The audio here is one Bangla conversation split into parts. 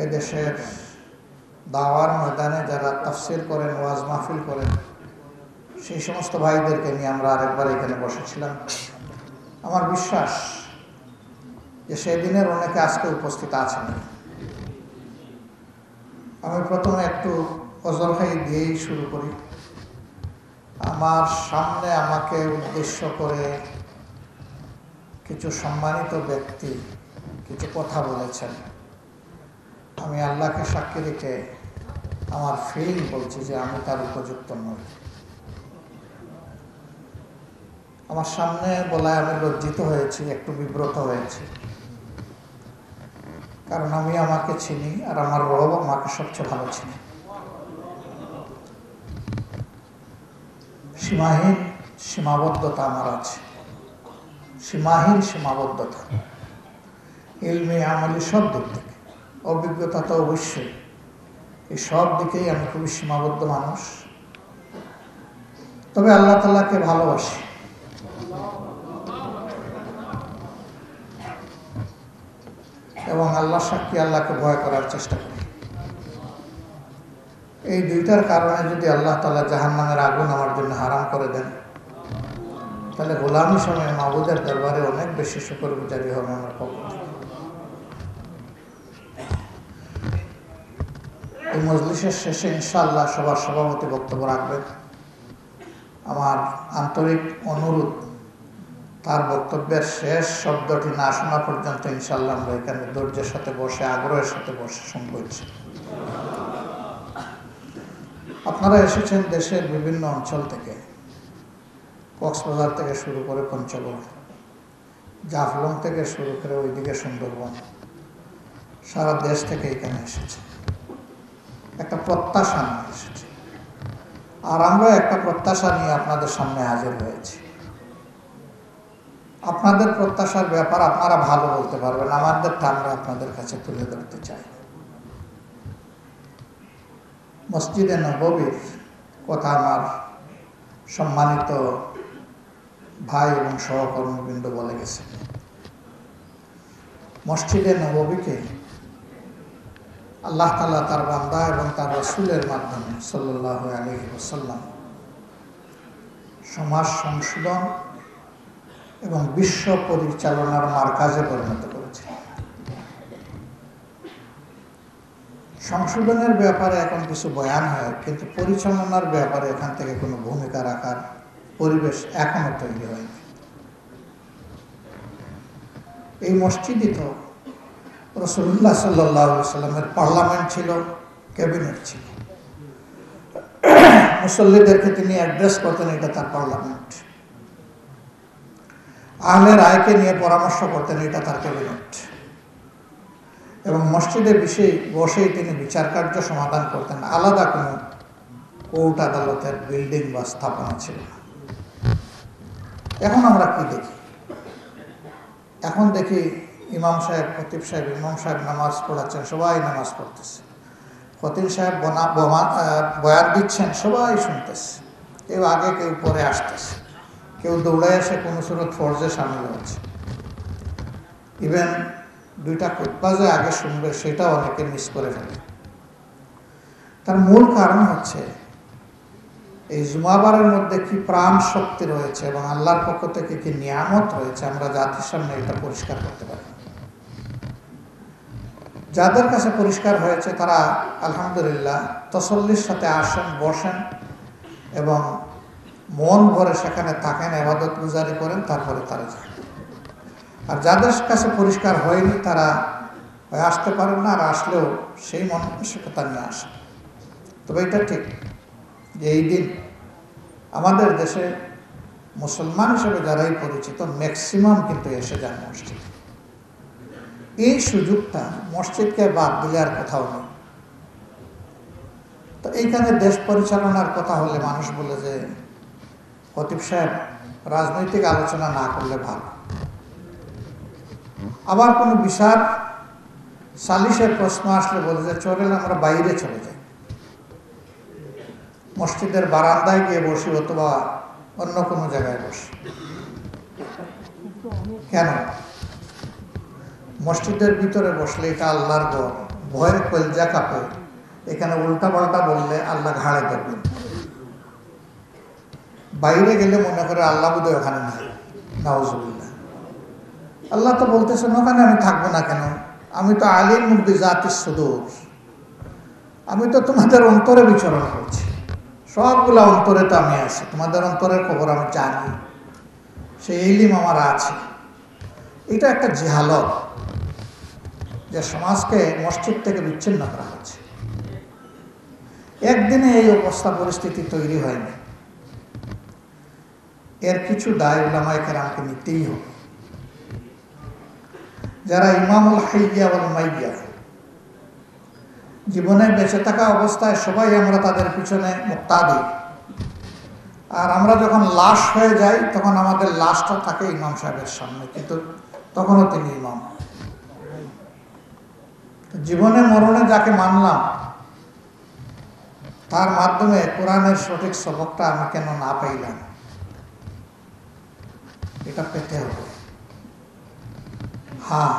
এদেশের দাওয়ার ময়দানে যারা তাফসির করেন, ওয়াজ মাহফিল করেন, সেই সমস্ত ভাইদেরকে নিয়ে আমরা আরেকবার এখানে বসেছিলাম। আমার বিশ্বাস যে সেই দিনের অনেকে আজকে উপস্থিত আছেন। আমি প্রথমে একটু অজরখাই দিয়েই শুরু করি। আমার সামনে আমাকে উদ্দেশ্য করে কিছু সম্মানিত ব্যক্তি কিছু কথা বলেছেন। আমি আল্লাহকে সাক্ষী রেখে আমার ফিলিং বলছি যে আমি তার উপযুক্ত নই। আমার সামনে বলায় আমি লজ্জিত হয়েছি, একটু বিব্রত হয়েছি, কারণ আমি আমাকে চিনি আর আমার রব আমাকে সবচেয়ে ভালো চিনি। সীমাহীন সীমাবদ্ধতা আমার আছে, সীমাহীন সীমাবদ্ধতা, ইলমি আমলি সব দিক থেকে, অভিজ্ঞতা তো অবশ্যই, এই সব দিকেই আমি খুবই সীমাবদ্ধ মানুষ। তবে আল্লাহ তাআলাকে ভালোবাসি, এবং আল্লাহ সাক্ষী আল্লাহকে ভয় করার চেষ্টা করি। এই দুইটার কারণে যদি আল্লাহ তাআলা জাহান্নামের আগুন আমার জন্য হারাম করে দেন, তাহলে গোলামি সময় মাবুদের দরবারে অনেক বেশি শুকরগুজারি হবে আমার পক্ষ থেকে। এই মজলিসের শেষে ইনশাআল্লাহ সবার সভাপতি বক্তব্য রাখবেন। আমার আন্তরিক অনুরোধ, তার বক্তব্যের শেষ শব্দটি না শোনা পর্যন্ত ইনশাআল্লাহ আমরা এখানে ধৈর্যের সাথে বসে, আগ্রহের সাথে বসে শুনবো। আপনারা এসেছেন দেশের বিভিন্ন অঞ্চল থেকে, কক্সবাজার থেকে শুরু করে পঞ্চগড়, জাফলং থেকে শুরু করে ওইদিকে সুন্দরবন, সারা দেশ থেকে এখানে এসেছে, একটা প্রত্যাশা নিয়ে এসেছে। আর আমরা একটা প্রত্যাশা নিয়ে আপনাদের সামনে হাজির হয়েছি। আপনাদের প্রত্যাশার ব্যাপার আপনারা ভালো বলতে পারবেন, আমাদেরটা আমরা আপনাদের কাছে তুলে ধরতে চাই। মসজিদে নববীর কথা আমার সম্মানিত ভাই এবং সহকর্মীবৃন্দ বলে গেছে। মসজিদে নববীকে আল্লাহ তাআলা তার বান্দা এবং তার রাসূলের মাধ্যমে সাল্লাল্লাহু আলাইহি ওয়াসাল্লাম সমাজ সংশোধন এবং বিশ্ব পরিচালনার মারকাজে পরিণত করেছে। সংশোধনের ব্যাপারে এখন কিছু বয়ান হয়, কিন্তু পরিচালনার ব্যাপারে এখান থেকে কোনো ভূমিকা রাখার পরিবেশ এখনো তৈরি হয়নি। এই মসজিদই তো রাসূলুল্লাহ সাল্লাল্লাহু আলাইহি ওয়াসাল্লামের পার্লামেন্ট ছিল, ক্যাবিনেট ছিল। মুসল্লিদেরকে তিনি অ্যাড্রেস করতেন, এটা তার পার্লামেন্ট। আহলে রায়কে নিয়ে পরামর্শ করতেন, এটা তার ক্যাবিনেট। এবং মসজিদের বিষয়ে বসেই তিনি বিচার কার্য সমাধান করতেন। আলাদা কোনো কোর্ট আদালতের বিল্ডিং বা স্থাপনা ছিল না। এখন আমরা কি দেখি? এখন দেখি ইমাম সাহেব, খতিব সাহেব, ইমাম সাহেব নামাজ পড়াচ্ছেন, সবাই নামাজ পড়তেছে। খতিব সাহেব বয়ান দিচ্ছেন, সবাই শুনতেছে। কেউ আগে, কেউ পরে আসতেছে, কেউ দৌড়ে এসে কোনো সুরত ফরজে সামিল হচ্ছে। ইভেন দুইটা খুতবা যে আগে শুনবে সেটাও অনেকে মিস করে ফেলে। তার মূল কারণ হচ্ছে এই জুমাবারের মধ্যে কি প্রাণ শক্তি রয়েছে এবং আল্লাহর পক্ষ থেকে কি নিয়ামত রয়েছে, আমরা জাতির সামনে এটা পরিষ্কার করতে পারি। যাদের কাছে পরিষ্কার হয়েছে তারা আলহামদুলিল্লাহ তসল্লির সাথে আসেন, বসেন এবং মন ভরে সেখানে থাকেন, ইবাদত গুজারি করেন, তারপরে তারা যায়। আর যাদের কাছে পরিষ্কার হয়নি তারা আসতে পারেন না, আর আসলেও সেই মানসিকতা নিয়ে আসে। তবে এটা ঠিক যে এই দিন আমাদের দেশে মুসলমান হিসেবে যারাই পরিচিত ম্যাক্সিমাম কিন্তু এসে যান মসজিদে। এই সুযোগটা মসজিদকে বাদ দিলে আর কোথাও নেই। তো এইখানে দেশ পরিচালনার কথা হলে মানুষ বলে যে খতিব সাহেব রাজনৈতিক আলোচনা না করলে ভালো। আবার কোনো বিশাল সালিশের প্রশ্ন আসলে বলে যে চলেন আমরা বাইরে চলে যাই, মসজিদের বারান্দায় গিয়ে বসি অথবা অন্য কোনো জায়গায় বসি। কেন? মসজিদের ভিতরে বসলে এটা আল্লাহর ঘর, ভয়ে কলজা কাঁপে, এখানে উল্টা পাল্টা বললে আল্লাহ ঘাড়ে ধরবেন। বাইরে গেলে মনে করে আল্লাহ বোধহয় ওখানে নাই, নাউজুবিল্লাহ। আল্লাহ তো বলতেছেন ওখানে আমি থাকবো না কেন, আমি তো আলিম বিজাতিস সুদূর, আমি তো তোমাদের অন্তরে বিচরণ করছি, সবগুলা অন্তরে তো আমি আছি, তোমাদের অন্তরের খবর আমি জানি, সেই ইলম আমার আছে। এটা একটা জিহালত, যে সমাজকে মসজিদ থেকে বিচ্ছিন্ন করা হচ্ছে। একদিনে এই অবস্থা পরিস্থিতি তৈরি হয়নি, এর কিছু দায় উলামায়ে কেরামকে নিতেই হবে। যারা ইমামুল হাইয়া ওয়াল মাইয়া, জীবনে বেঁচে থাকা অবস্থায় সবাই আমরা তাদের পিছনে মুক্তাদি, আর আমরা যখন লাশ হয়ে যাই তখন আমাদের লাশটা থাকে ইমাম সাহেবের সামনে, কিন্তু তখনও তিনি ইমাম। জীবনে মরণে যাকে মানলাম, তার মাধ্যমে কোরআনের সঠিক সবকটা আমি কেন না পাইলাম, এটা পেতে হবে। হ্যাঁ,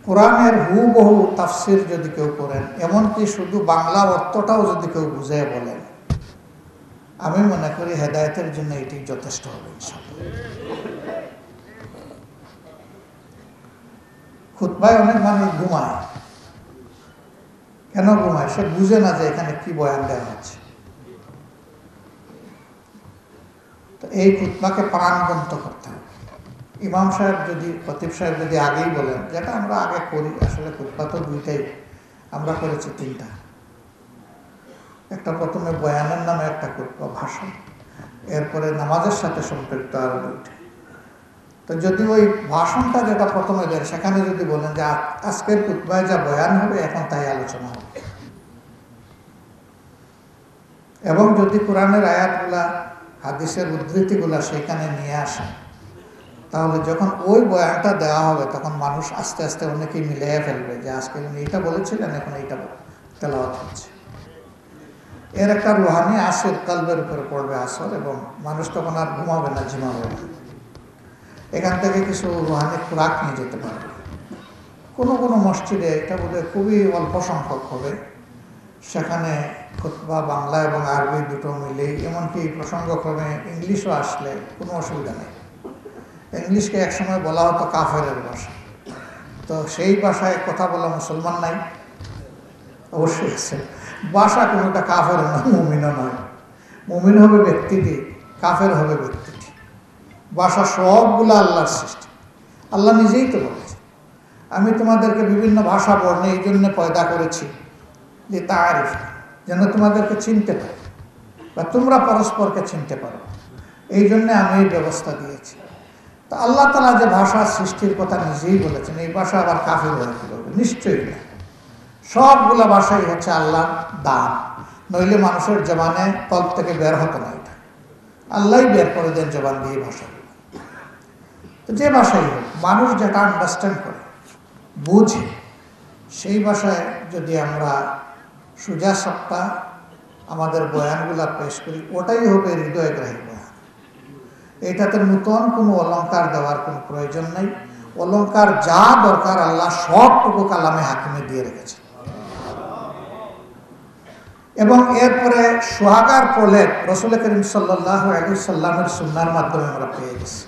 কোরআনের হুবহু তাফসির যদি কেউ করেন, এমনকি শুধু বাংলা অর্থটাও যদি কেউ বুঝে বলেন, আমি মনে করি হেদায়েতের জন্য এটি যথেষ্ট হবে ইনশাআল্লাহ। খুতবায় অনেক মানুষ ঘুমায়। কেন ঘুমায়? সে বুঝে না যে এখানে কি বয়ান দেওয়া হচ্ছে। তো এই খুতবাকে প্রাণবন্ত করতে হবে। ইমাম সাহেব যদি, খতিব সাহেব যদি আগেই বলেন, যেটা আমরা আগে করি, আসলে খুতবা তো দুইটাই, আমরা করেছি তিনটা। একটা প্রথমে বয়ানের নামে একটা খুতবা, ভাষণ, এরপরে নামাজের সাথে সম্পৃক্ত আরো দুইটা। তো যদি ওই ভাষণটা যেটা প্রথমে দেন, সেখানে যদি বলেন যে আজকের খুতবায় যা বয়ান হবে এখন তাই আলোচনা হবে, এবং যদি কোরআনের আয়াতগুলা, হাদিসের উদ্ধৃতিগুলা সেখানে নিয়ে আসেন, তাহলে যখন ওই বয়ানটা দেওয়া হবে তখন মানুষ আস্তে আস্তে অনেকেই মিলিয়ে ফেলবে যে আজকে উনি এটা বলেছিলেন, এখন এইটা তেলাওয়াত হচ্ছে। এর একটা রুহানি আসর কলবের উপরে পড়বে আসর, এবং মানুষ তখন আর ঘুমাবে না, ঝিমাবে না। এখান থেকে কিছু রুহানি খোরাক নিয়ে যেতে পারবে। কোনো কোনো মসজিদে, এটা বোধহয় খুবই অল্প সংখ্যক হবে, সেখানে খুতবা বাংলা এবং আরবি দুটো মিলেই, এমনকি প্রসঙ্গক্রমে ইংলিশও আসলে কোনো অসুবিধা নেই। ইংলিশকে একসময় বলা হতো কাফেরের ভাষা, তো সেই ভাষায় কথা বলা মুসলমান নাই? অবশ্যই আছে। ভাষা কোনোটা কাফের না, মুমিনও নয়। মুমিন হবে ব্যক্তিটি, কাফের হবে ব্যক্তিটি। ভাষা সবগুলো আল্লাহর সৃষ্টি। আল্লাহ নিজেই তো বলেছে, আমি তোমাদেরকে বিভিন্ন ভাষা বর্ণে এই জন্য পয়দা করেছি যে তারিফ, যেন তোমাদেরকে চিনতে পারে বা তোমরা পরস্পরকে চিনতে পারো, এই জন্য আমি এই ব্যবস্থা দিয়েছি। তো আল্লাহ তাআলা যে ভাষা সৃষ্টির কথা নিজেই বলেছেন, এই ভাষা আবার কাফের হয়ে কি হবে? নিশ্চয়ই না। সবগুলো ভাষাই হচ্ছে আল্লাহ দান, নইলে মানুষের জবানে কল্প থেকে বের হতো না। এটা আল্লাহই বের করে দেন জবান দিয়ে ভাষা। তো যে ভাষাই হোক, মানুষ যেটা আন্ডারস্ট্যান্ড করে, বুঝে, সেই ভাষায় যদি আমরা সোজা সাপটা আমাদের বয়ানগুলা পেশ করি, ওটাই হবে হৃদয়গ্রাহী বয়ান। এটাতে নূতন কোনো অলঙ্কার দেওয়ার কোনো প্রয়োজন নেই। অলঙ্কার যা দরকার আল্লাহ সবটুকু কালামে হাকিমে দিয়ে রেখেছে। এবং এরপরে সোহাগার প্রলেপ রাসূল করিম সাল্লাল্লাহু আলাইহি সাল্লামের সুন্নাহর মাধ্যমে আমরা পেয়ে গেছি।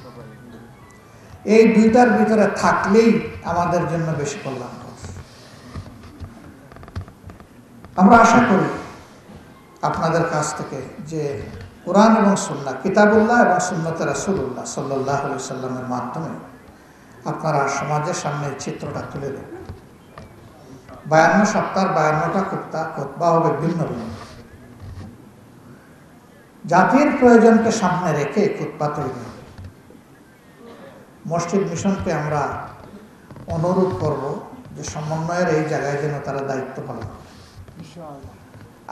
এই দুইটার ভিতরে থাকলেই আমাদের জন্য বেশি কল্যাণকর। আমরা আশা করি আপনাদের কাছ থেকে যে কোরআন এবং সুন্নাহ, কিতাবুল্লাহ এবং সুন্নতে রাসূলুল্লাহ সাল্লাল্লাহু আলাইহি সাল্লামের মাধ্যমে আপনারা সমাজের সামনে চিত্রটা তুলে দেবেন। 52 সপ্তাহ 52টা খুতবা হবে ভিন্ন ভিন্ন। জাতির প্রয়োজনকে সামনে রেখে খুতবা তৈরি হবে। মসজিদ মিশনকে আমরা অনুরোধ করব যে সমন্বয়ের এই জায়গায় যেন তারা দায়িত্ব পালন করে।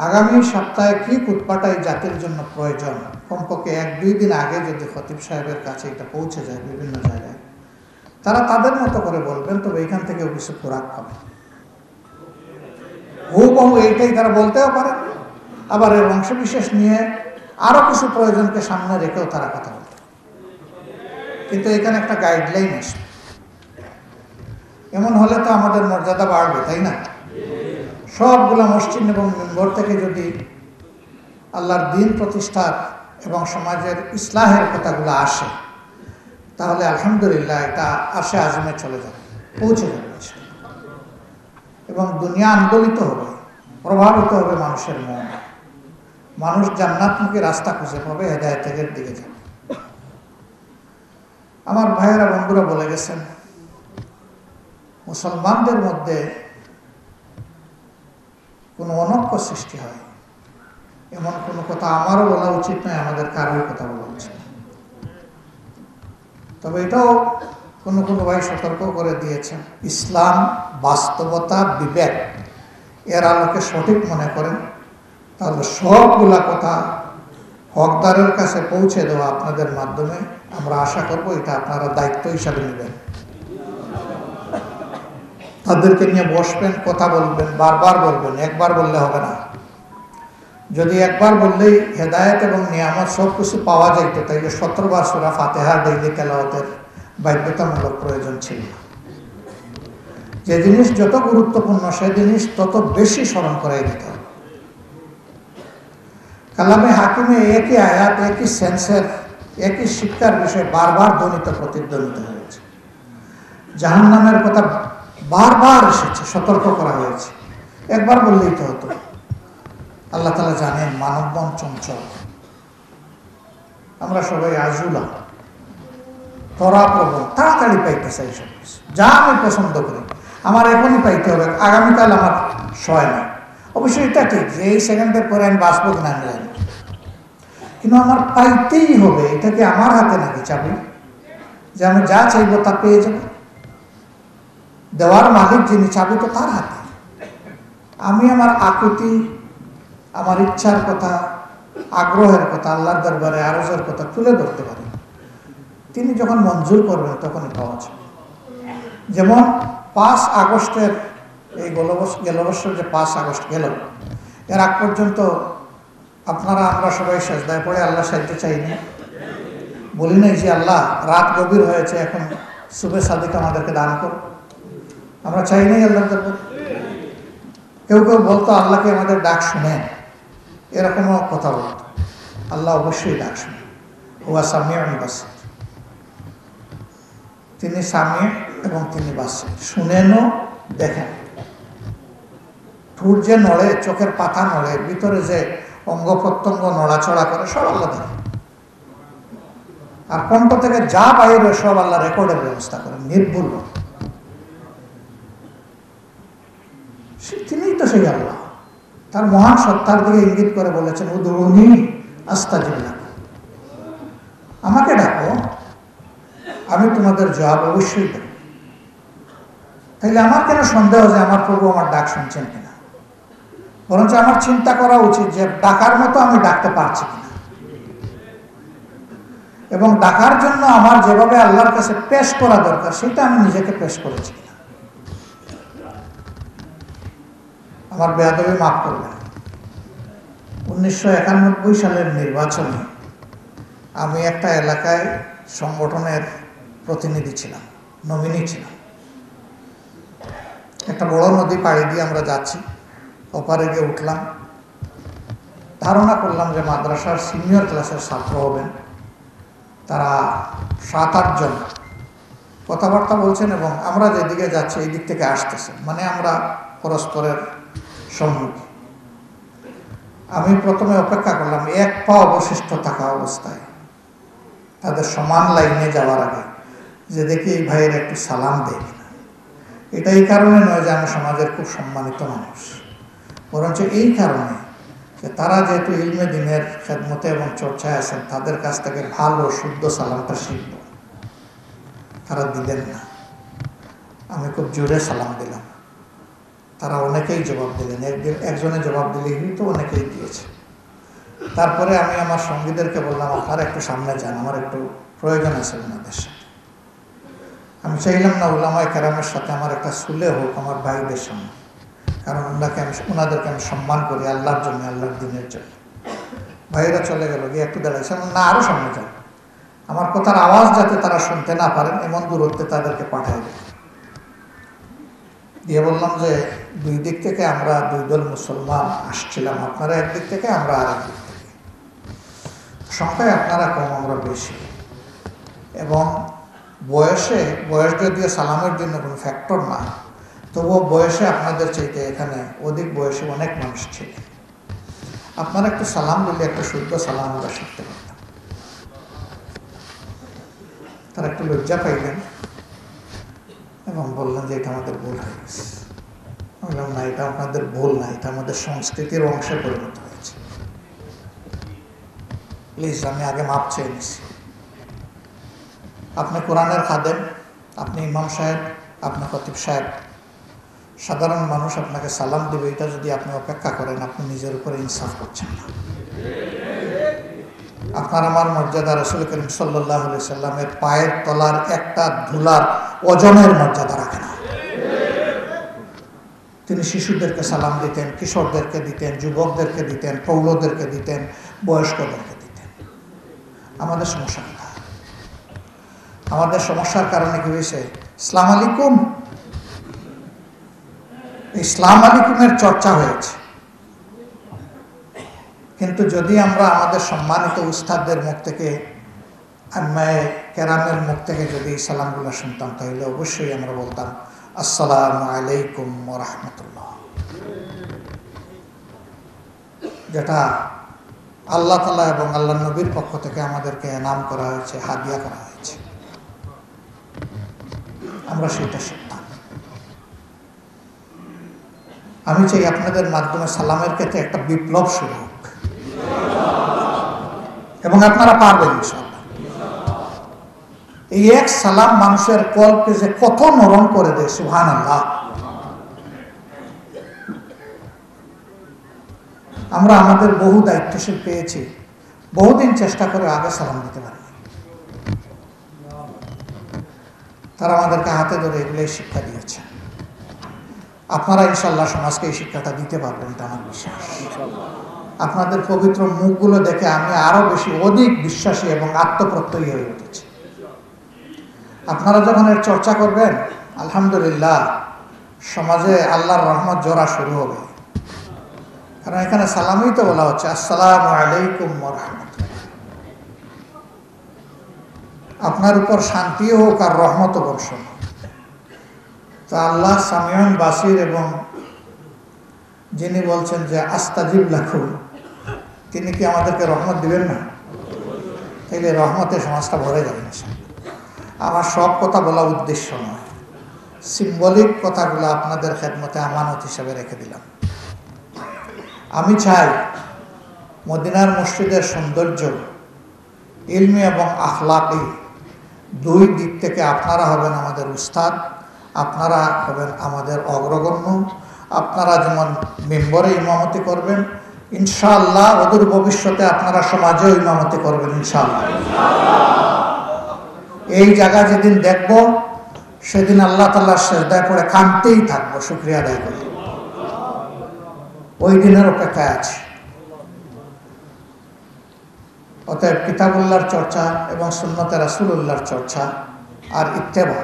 আগামী সপ্তাহে কি খুতবাটা এই জাতির জন্য প্রয়োজন, কমপক্ষে 1-2 দিন আগে যদি খতিব সাহেবের কাছে এটা পৌঁছে যায় বিভিন্ন জায়গায়, তারা তাদের মতো করে বলবেন, তবে এখান থেকেও কিছু খোরাক পাবে। হুবহু এইটাই তারা বলতেও পারে, আবার এর অংশবিশেষ নিয়ে আরো কিছু প্রয়োজনকে সামনে রেখেও তারা কথা বলতে। কিন্তু এখানে একটা গাইডলাইন আসবে। এমন হলে তো আমাদের মর্যাদা বাড়বে, তাই না? সবগুলা মসজিদ এবং মিম্বর থেকে যদি আল্লাহর দ্বীন প্রতিষ্ঠার এবং সমাজের ইসলাহের কথাগুলো আসে, তাহলে আলহামদুলিল্লাহ এটা আরশে আযমে চলে যাবে, পৌঁছে যাবে এবং দুনিয়া আন্দোলিত হবে, প্রভাবিত হবে মানুষের মন। মানুষ জান্নাতমুখী রাস্তা খুঁজে পাবে, হেদায়েতের দিকে যাবে। আমার ভাইয়েরা, বন্ধুরা বলে গেছেন, মুসলমানদের মধ্যে কোনো অনৈক্য সৃষ্টি হয় এমন কোনো কথা আমারও বলা উচিত নয়, আমাদের কারোর কথা বলা উচিত। তবে এটাও কোনো কোনো ভাই সতর্ক করে দিয়েছেন, ইসলাম বাস্তবতা বিবেক এর আলোকে সঠিক মনে করেন, তাহলে সবগুলা কথা হকদারের কাছে পৌঁছে দেওয়া আপনাদের মাধ্যমে আমরা আশা করব এটা আপনারা দায়িত্ব হিসাবে নেবেন। তাদেরকে নিয়ে বসবেন, কথা বলবেন, বারবার বলবেন, একবার বললে হবে না। যদি একবার বললেই হেদায়েত এবং নিয়ামত সব কিছু পাওয়া যাইত, তাইলে 17 বার সূরা ফাতিহা ডেইলি তেলাওয়াতের বাধ্যতামূলক প্রয়োজন ছিল। যে জিনিস যত গুরুত্বপূর্ণ সে জিনিস তত বেশি স্মরণ করাই দিতে হবে। কালামে হাকিমে একই আয়াত, একই সেন্সের, একই শিক্ষার বিষয়ে বারবার ধ্বনিত প্রতিধ্বনিত হয়েছে। জাহান্নামের কথা বারবার এসেছে, সতর্ক করা হয়েছে। একবার বললেই তো হতো। আল্লাহ তাআলা জানেন মানব মন চঞ্চল, আমরা সবাই আজুলা, ত্বরাপ্রবণ, তাড়াতাড়ি পাইতে চাই সব কিছু। যা আমি পছন্দ করি আমার এখনই পাইতে হবে, আগামীকাল আমার সয় না। অবশ্যই এটা ঠিক যে এই সেকেন্ডের পরে আমি বাঁচবো কিনা আমি জানি, কিন্তু আমার পাইতেই হবে। এটা কি আমার হাতে নাকি চাবি যে আমি যা চাইবো তা পেয়ে যাব? দেওয়ার মালিক যিনি, চাবি তো তার হাতে। আমি আমার আকুতি, আমার ইচ্ছার কথা, আগ্রহের কথা, আল্লাহর দরবারে আরজের কথা তুলে ধরতে পারি। তিনি যখন মঞ্জুর করবেন তখনই পাওয়া যাবে। যেমন 5 আগস্টের এই গেল বছর যে 5 আগস্ট গেল, এর আগ পর্যন্ত আপনারা আমরা সবাই সেজদায় পড়ে আল্লাহ সাহায্য চাইনি, বলি নাই যে আল্লাহ রাত গভীর হয়েছে, এখন সুবে সাদিক আমাদেরকে দান কর। আমরা চাই নাই আল্লাহর দরবার? কেউ কেউ বলতো আল্লাহকে আমাদের ডাক শুনেন, এরকমও কথা বলতো। আল্লাহ অবশ্যই ডাক শুনেন, হুয়া সামিউন বাসীর। তিনি সামিউ এবং তিনি বাসীর, শুনেনও দেখেন। ঠোঁট যে নড়ে, চোখের পাতা নড়ে, ভিতরে যে অঙ্গ প্রত্যঙ্গ নড়াচড়া করে, সব আল্লাহ দেখেন। আর কণ্ঠ থেকে যা বাইরে সব আল্লাহ রেকর্ডের ব্যবস্থা করেন, নির্ভুল। তিনিই তো সেই আল্লাহ। তার মহান সত্তার দিকে ইঙ্গিত করে বলেছেন, উদউনি আস্তাজিব লাকুম, আমাকে ডাকো, আমি তোমাদের জবাব অবশ্যই দেব। তাইলে আমার কেন সন্দেহ যে আমার প্রভু আমার ডাক শুনছেন কিনা? বরঞ্চ আমার চিন্তা করা উচিত যে ডাকার মতো আমি ডাকতে পারছি কিনা, এবং ডাকার জন্য আমার যেভাবে আল্লাহর কাছে পেশ করা দরকার সেটা আমি নিজেকে পেশ করেছি কিনা। আমার বেয়াদবি মাফ করবেন। 1991 সালের নির্বাচনে আমি একটা এলাকায় সংগঠনের প্রতিনিধি ছিলাম, নমিনি ছিলাম। একটা বড় নদী পাড়ি দিয়ে আমরা যাচ্ছি, ওপারে গিয়ে উঠলাম। ধারণা করলাম যে মাদ্রাসার সিনিয়র ক্লাসের ছাত্র হবেন, তারা 7-8 জন কথাবার্তা বলছেন এবং আমরা যেদিকে যাচ্ছি এই দিক থেকে আসতেছে, মানে আমরা পরস্পরের সম্মুখী। আমি প্রথমে অপেক্ষা করলাম 1 পা অবশিষ্ট থাকা অবস্থায়, তাদের সমান লাইনে যাওয়ার আগে, যে দেখি এই ভাইয়ের একটু সালাম দেয় কিনা। এটা এই কারণে নয় যে আমি সমাজের খুব সম্মানিত মানুষ, বরঞ্চ এই কারণে যে তারা যেহেতু ইলমে দ্বীনের খেদমতে এবং চর্চায় আছেন, তাদের কাছ থেকে ভালো শুদ্ধ সালামটা শিখব। তারা দিলেন না, আমি খুব জোরে সালাম দিলাম। তারা অনেকেই জবাব দিলেন, একজনে জবাব দিলেই তো অনেকেই দিয়েছে। তারপরে আমি আমার সঙ্গীদেরকে বললাম, আপনারা একটু সামনে যান, আমার একটু প্রয়োজন আছে ওনাদের সাথে। আমি চাইলাম না উলামায়ে কেরামের সাথে আমার একটা সুলে হোক আমার ভাইদের সামনে, কারণ ওনাদেরকে আমি সম্মান করি আল্লাহর জন্য, আল্লাহর দিনের জন্য। ভাইয়েরা চলে গেল, গিয়ে একটু দাঁড়াইছে, না আরো সামনে যান, আমার কথার আওয়াজ যাতে তারা শুনতে না পারেন এমন দূরত্বে তাদেরকে পাঠাই দেয়। দিয়ে বললাম যে দুই দিক থেকে আমরা দুই দল মুসলমান আসছিলাম, আপনারা একদিক থেকে, আমরা আর একদিক থেকে। সংখ্যায় আপনারা কম, আমরা বেশি, এবং বয়স যদিও সালামের জন্য কোনো ফ্যাক্টর না, তবুও বয়সে আপনাদের চাইতে এখানে অধিক বয়সে অনেক মানুষ ছিল। আপনারা একটু সালাম দিলে একটা শুদ্ধ সালাম আমরা শিখতে পারতাম। তারা একটু লজ্জা পাইলেন এবং বললেন যে এটা আমাদের ভুল হয়ে গেছে। বললাম না, এটা আপনাদের ভুল না, এটা আমাদের সংস্কৃতির অংশে পরিণত হয়েছে। প্লিজ, আমি আগে মাপ চেয়ে নিছি। আপনি কোরআনের খাদেম, আপনি ইমাম সাহেব, আপনি খতিব সাহেব, সাধারণ মানুষ আপনাকে সালাম দেবে, এটা যদি আপনি অপেক্ষা করেন, আপনি নিজের উপরে ইনসাফ করছেন না। আপনার আমার মর্যাদা রাসূল করিম সাল্লাল্লাহু আলাইহি সাল্লামের পায়ের তলার একটা ধুলার ওজনের মর্যাদা রাখে না। তিনি শিশুদেরকে সালাম দিতেন, কিশোরদেরকে দিতেন, যুবকদেরকে দিতেন, প্রৌঢ়দেরকে দিতেন, বয়স্কদেরকে দিতেন। আমাদের সমস্যা কোথায়? আমাদের সমস্যার কারণে কি হয়েছে? ইসলাম আলাইকুম, ইসলাম আলাইকুমের চর্চা হয়েছে, কিন্তু যদি আমরা আমাদের সম্মানিত উস্তাদদের মুখ থেকে, আম্মায়ে কেরামের মুখ থেকে যদি এই সালামগুলো শুনতাম, তাহলে অবশ্যই আমরা বলতাম আসসালামু আলাইকুম ওয়া রাহমাতুল্লাহ, যেটা আল্লাহ তাআলা এবং আল্লাহ নবীর পক্ষ থেকে আমাদেরকে নাম করা হয়েছে, হাদিয়া করা হয়েছে। আমরা সেটা শিখতাম। আমি চাই আপনাদের মাধ্যমে সালামের ক্ষেত্রে একটা বিপ্লব শুরু হোক, এবং আপনারা পারবেন ইনশাআল্লাহ। এই এক সালাম মানুষের কলকে যে কত নরম করে দেয়, সুবহানাল্লাহ। আমরা আমাদের বহু দায়িত্বশীল পেয়েছি, বহুদিন চেষ্টা করে আগে সালাম দিতে পারি। তারা আমাদেরকে হাতে ধরে এগুলোই শিক্ষা দিয়েছে। আপনারা ইনশাআল্লাহ সমাজকে এই শিক্ষাটা দিতে পারবেন, এটা আমার বিশ্বাস। আপনাদের পবিত্র মুখগুলো দেখে আমি আরো বেশি অধিক বিশ্বাসী এবং আত্মপ্রত্যয়ী হয়ে উঠেছি। আপনারা যখন এর চর্চা করবেন, আলহামদুলিল্লাহ, সমাজে আল্লাহর রহমত জোড়া শুরু হবে। কারণ এখানে সালামই তো বলা হচ্ছে, আসসালামু আলাইকুম ওয়া রাহমাতুল্লাহ। আপনার উপর শান্তি হোক আর রহমত বর্ষণ। তো আল্লাহ সামিউন বাসির, এবং যিনি বলছেন যে আস্তাজিব লাকুম, তিনি কি আমাদেরকে রহমত দিবেন না? তাইলে রহমতে সমাজটা ভরে যাবে। আমার সব কথা বলা উদ্দেশ্য নয়, সিম্বলিক কথাগুলো আপনাদের খেদমতে আমানত হিসাবে রেখে দিলাম। আমি চাই মদিনার মসজিদের সৌন্দর্য ইলমি এবং আখলাকি দুই দিক থেকে আপনারা হবেন আমাদের উস্তাদ, আপনারা হবেন আমাদের অগ্রগণ্য। আপনারা যেমন মেম্বরে ইমামতি করবেন, ইনশাআল্লাহ অদূর ভবিষ্যতে আপনারা সমাজেও ইমামতি করবেন ইনশাআল্লাহ। এই জায়গা যেদিন দেখব, সেদিন আল্লাহ তাআলার সিজদায় পড়ে কাঁদতেই থাকবো, শুকরিয়া আদায় করে। ওই দিনের অপেক্ষায় আছে। অতএব কিতাবুল্লাহর চর্চা এবং সুন্নতে রাসূলুল্লাহর চর্চা আর ইত্তেবা,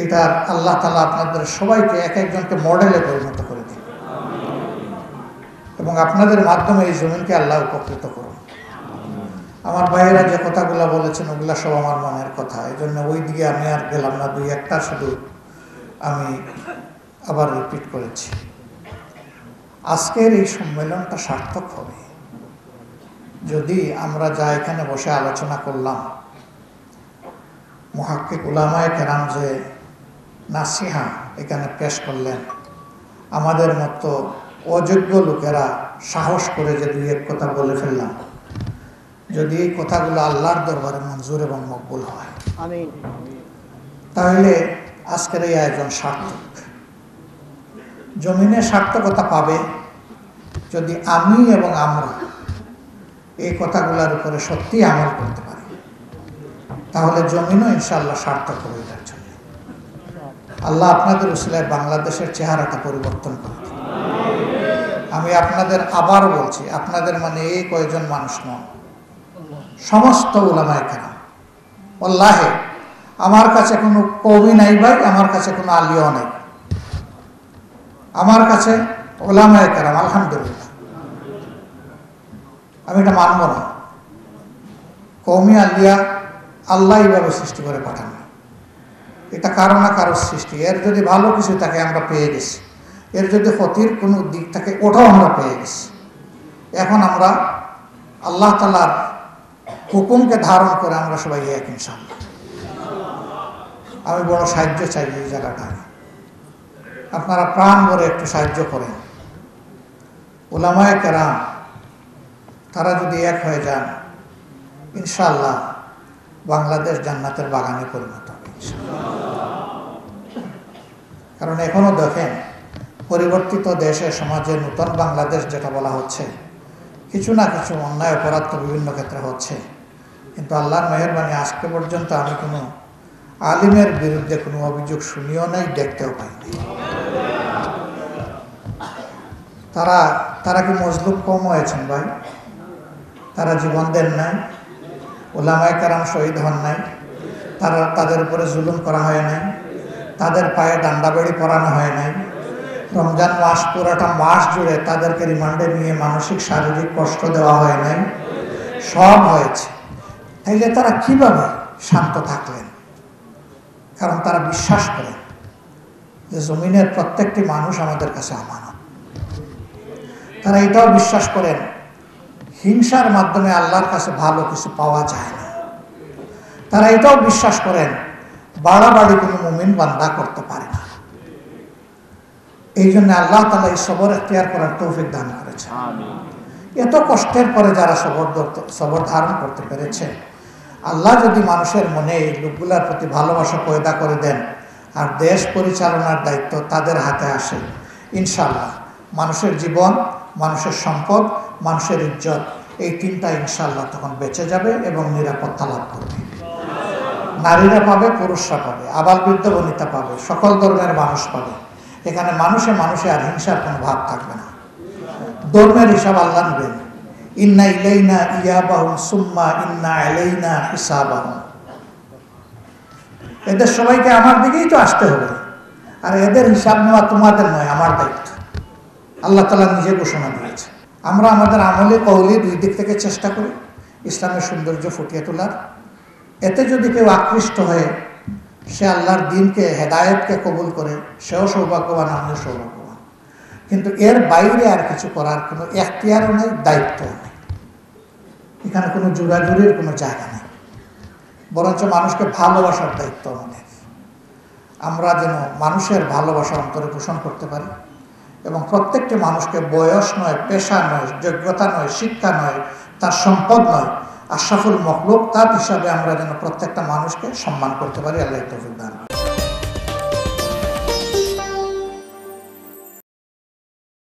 এটা আল্লাহ তাআলা আপনাদের সবাইকে এক একজনকে মডেলে পরিণত করে দিন, এবং আপনাদের মাধ্যমে এই জমিনকে আল্লাহ উপকৃত করুন। আমার ভাইয়েরা যে কথাগুলো বলেছেন, ওগুলা সব আমার মনের কথা, এই জন্য ওই দিকে আমি আর গেলাম না। দুই একটা শুধু আমি আবার রিপিট করেছি। আজকের এই সম্মেলনটা সার্থক হবে যদি আমরা যা এখানে বসে আলোচনা করলাম, মুহাক্কিক উলামায়ে কেরাম যে নাসিহা এখানে পেশ করলেন, আমাদের মতো অযোগ্য লোকেরা সাহস করে যে দুই এক কথা বলে ফেললাম, যদি এই কথাগুলো আল্লাহর দরবারে মঞ্জুর এবং মকবুল হয়, তাহলে আজকের এই আয়োজন সার্থক। জমিনে সার্থকতা পাবে যদি আমি এবং আমরা এই কথাগুলোর উপরে সত্যি আমল করতে পারি, তাহলে জমিনও ইনশাআল্লাহ সার্থক হবে। এটার জন্য আল্লাহ আপনাদের উসিলায় বাংলাদেশের চেহারাটা পরিবর্তন করে দিন। আমি আপনাদের আবারও বলছি, আপনাদের মানে এই কয়েকজন মানুষ নন, সমস্ত উলামায়ে কেরাম, আল্লাহে আমার কাছে কোনো কবি নাই ভাই, আমার কাছে কোনো আলিও নাই, আমার কাছে ওলামায়ে কেরাম, আলহামদুলিল্লাহ। আমি এটা মানব না। কওমি আলিয়া আল্লাহ এইভাবে সৃষ্টি করে পাঠান, এটা কারো না কারো সৃষ্টি। এর যদি ভালো কিছু থাকে আমরা পেয়ে গেছি, এর যদি ক্ষতির কোনো দিক থাকে ওটাও আমরা পেয়ে গেছি। এখন আমরা আল্লাহ তাআলার হুকুমকে ধারণ করে আমরা সবাই এক, ইনশাআল্লাহ। আমি বড় সাহায্য চাই এই জায়গাটায়, আপনারা প্রাণ ভরে একটু সাহায্য করেন। উলামায়ে কেরাম তারা যদি এক হয়ে যান, ইনশাআল্লাহ বাংলাদেশ জান্নাতের বাগানে পরিণত হবে, কারণ এখনো দেখেন পরিবর্তিত দেশে, সমাজে নতুন বাংলাদেশ যেটা বলা হচ্ছে, কিছু না কিছু অন্যায় অপরাধ তো বিভিন্ন ক্ষেত্রে হচ্ছে, কিন্তু আল্লাহর মেহেরবানি আজকে পর্যন্ত আমি কোনো আলিমের বিরুদ্ধে কোনো অভিযোগ শুনিও নাই, দেখতেও পাইনি। তারা কি মজলুম কম হয়েছেন ভাই? তারা জীবন দেন নাই? উলামায়ে কেরাম শহীদ হন নাই? তাদের উপরে জুলুম করা হয় নাই? তাদের পায়ে ডান্ডা বেড়ি পরানো হয় নাই? রমজান মাস পুরাটা মাস জুড়ে তাদেরকে রিমান্ডে নিয়ে মানসিক শারীরিক কষ্ট দেওয়া হয় নাই? সব হয়েছে। তাইলে তারা কিভাবে শান্ত থাকলেন? কারণ তারা বিশ্বাস করেন যে জমিনের প্রত্যেকটি মানুষ আমাদের কাছে আমানত। তারা এটাও বিশ্বাস করেন হিংসার মাধ্যমে আল্লাহর কাছে ভালো কিছু পাওয়া যায় না। তারা এটাও বিশ্বাস করেন বাড়াবাড়ি কোনো মুমিন বান্দা করতে পারে না। এই জন্য আল্লাহ তাআলা এই সবর এখতিয়ার করার তৌফিক দান করেছে। এত কষ্টের পরে যারা সবর ধারণ করতে পেরেছে, আল্লাহ যদি মানুষের মনে এই লোকগুলার প্রতি ভালোবাসা পয়দা করে দেন আর দেশ পরিচালনার দায়িত্ব তাদের হাতে আসে, ইনশাআল্লাহ মানুষের জীবন, মানুষের সম্পদ, মানুষের ইজ্জত, এই তিনটা ইনশাআল্লাহ তখন বেঁচে যাবে এবং নিরাপত্তা লাভ করবে। নারীরা পাবে, পুরুষরা পাবে, আবাল বৃদ্ধ বনিতা পাবে, সকল ধর্মের মানুষ পাবে। এখানে মানুষে মানুষে আর হিংসার কোনো ভাব থাকবে না। ধর্মের হিসাব আল্লাহ নেবেন। ইন্না ইলাইনা ইয়াবাহুম সুম্মা ইন্না আলাইনা হিসাবাহুম। এদের সবাইকে আমার দিকেই তো আসতে হবে, আর এদের হিসাব নেওয়া তোমাদের নয়, আমার দায়িত্ব। আল্লাহ তাআলা নিজে ঘোষণা দিয়েছে। আমরা আমাদের আমলে কওলি দুই দিক থেকে চেষ্টা করি ইসলামের সৌন্দর্য ফুটিয়ে তোলার। এতে যদি কেউ আকৃষ্ট হয়ে সে আল্লাহর দ্বীনকে, হেদায়েতকে কবুল করে, সেও সৌভাগ্যবান, আমিও সৌভাগ্যবান। কিন্তু এর বাইরে আর কিছু করার কোনো এখতিয়ারও নেই, দায়িত্বও নেই। এখানে কোনো জোরাজুরির কোনো জায়গা নেই, বরঞ্চ মানুষকে ভালোবাসার দায়িত্ব আমাদের। আমরা যেন মানুষের ভালোবাসা অন্তরে পোষণ করতে পারি এবং প্রত্যেকটি মানুষকে বয়স নয়, পেশা নয়, যোগ্যতা নয়, শিক্ষা নয়, তার সম্পদ নয়, আশরাফুল মখলুক তার হিসাবে আমরা যেন প্রত্যেকটা মানুষকে সম্মান করতে পারি। আল্লাহ তৌফিক দান।